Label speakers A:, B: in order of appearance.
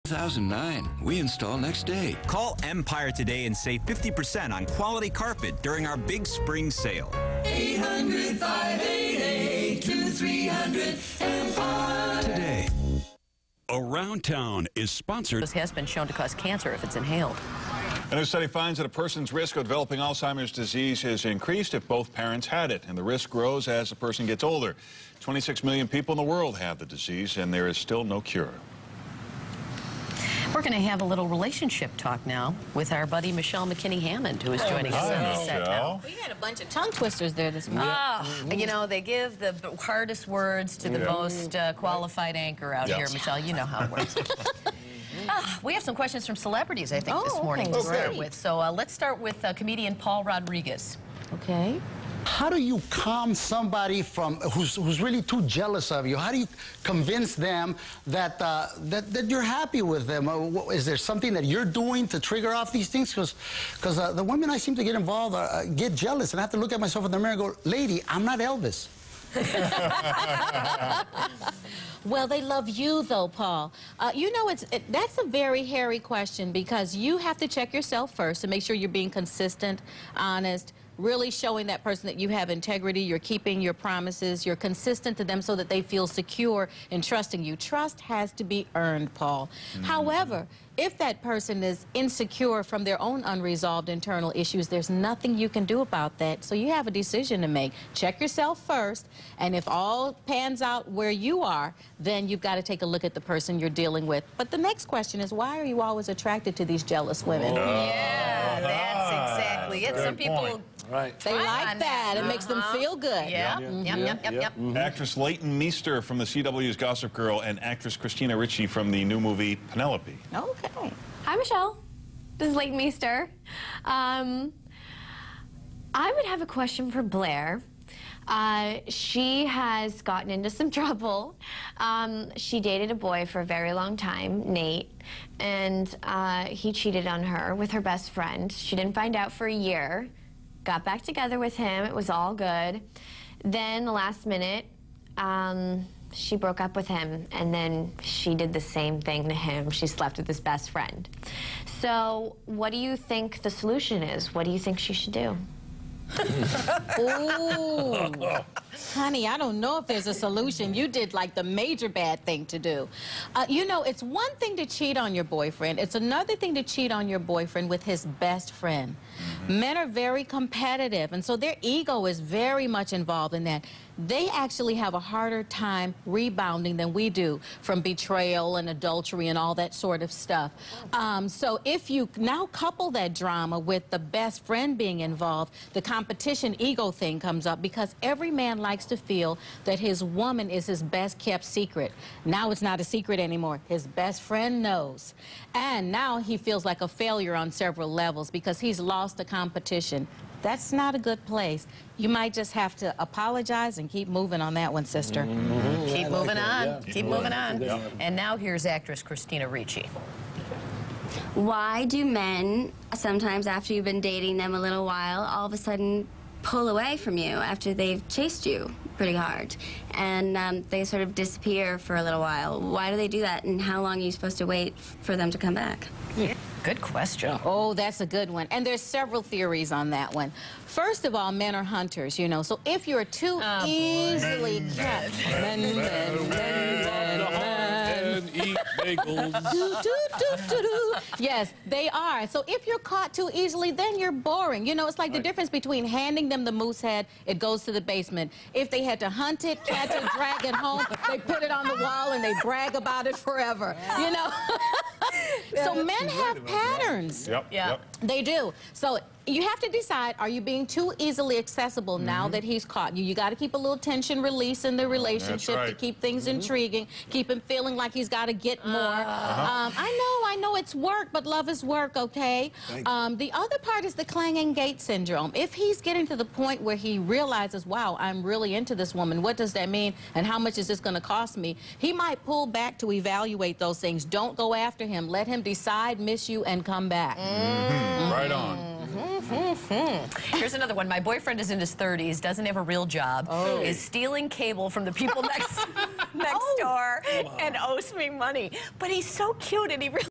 A: 2009. We install next day.
B: Call Empire today and save 50% on quality carpet during our big spring sale.
C: 800-588-2300 Empire.
A: Today.
D: Around Town is sponsored.
E: This has been shown to cause cancer if it's inhaled.
F: A new study finds that a person's risk of developing Alzheimer's disease has increased if both parents had it, and the risk grows as the person gets older. 26 million people in the world have the disease, and there is still no cure.
E: We're going to have a little relationship talk now with our buddy Michelle McKinney Hammond, who is joining us on the set now.
G: We had a bunch of tongue twisters there this morning.
E: You know, they give the hardest words to the most qualified anchor out here, Michelle. You know how it works. We have some questions from celebrities, I think, this morning to start with. So let's start with comedian Paul Rodriguez.
G: Okay.
H: How do you calm somebody from who's really too jealous of you? How do you convince them that that you're happy with them? Is there something that you're doing to trigger off these things? Because the women I seem to get involved get jealous, and I have to look at myself in the mirror and go, "Lady, I'm not Elvis."
G: Well, they love you, though, Paul. You know, that's a very hairy question, because you have to check yourself first to make sure you're being consistent, honest, really showing that person that you have integrity, you're keeping your promises, you're consistent to them so that they feel secure in trusting you. Trust has to be earned, Paul. However, if that person is insecure from their own unresolved internal issues, there's nothing you can do about that. So you have a decision to make. Check yourself first, and if all pans out where you are, then you've got to take a look at the person you're dealing with. But the next question is, why are you always attracted to these jealous women?
E: Yeah, that's exactly it. Some people...
G: They like that. It makes them feel good.
E: Yep.
F: Actress Leighton Meester from the CW's Gossip Girl and actress Christina Ricci from the new movie Penelope.
G: Okay.
I: Hi, Michelle. This is Leighton Meester. I would have a question for Blair. She has gotten into some trouble. She dated a boy for a very long time, Nate, and he cheated on her with her best friend. She didn't find out for a year. Got back together with him. It was all good. Then, the last minute, she broke up with him, and then she did the same thing to him. She slept with his best friend. So, what do you think the solution is? What do you think she should do?
G: Ooh. Honey, I don't know if there's a solution. You did like the major bad thing to do. You know, it's one thing to cheat on your boyfriend. It's another thing to cheat on your boyfriend with his best friend. Men are very competitive, and so their ego is very much involved in that. They actually have a harder time rebounding than we do from betrayal and adultery and all that sort of stuff. So if you now couple that drama with the best friend being involved, the competition ego thing comes up, because every man likes to feel that his woman is his best kept secret. Now it's not a secret anymore. His best friend knows. And now he feels like a failure on several levels because he's lost the competition. That's not a good place. You might just have to apologize and keep moving on that one, sister.
E: Keep moving on. Keep moving on. And now here's actress Christina Ricci.
J: Why do men, sometimes after you've been dating them a little while, all of a sudden pull away from you after they've chased you pretty hard, and they sort of disappear for a little while? Why do they do that, and how long are you supposed to wait for them to come back?
E: Good question.
G: Oh, that's a good one. And there's several theories on that one. First of all, men are hunters, you know. So if you're too easily kept...
D: Eat bagels.
G: Yes, they are. So if you're caught too easily, then you're boring. You know, it's like the difference between handing them the moose head, it goes to the basement. If they had to hunt it, catch it, drag it home, they put it on the wall and they brag about it forever. You know? So men have patterns.
F: Yep.
G: They do. So you have to decide, are you being too easily accessible now that he's caught you? You got to keep a little tension release in the relationship to keep things intriguing, keep him feeling like he's got to get more. I know it's work, but love is work, okay? The other part is the clanging gate syndrome. If he's getting to the point where he realizes, wow, I'm really into this woman, what does that mean, and how much is this going to cost me? He might pull back to evaluate those things. Don't go after him. Let him decide, miss you, and come back.
F: Right on.
E: Here's another one. My boyfriend is in his 30s, doesn't have a real job, is stealing cable from the people next door, and owes me money. But he's so cute, and he really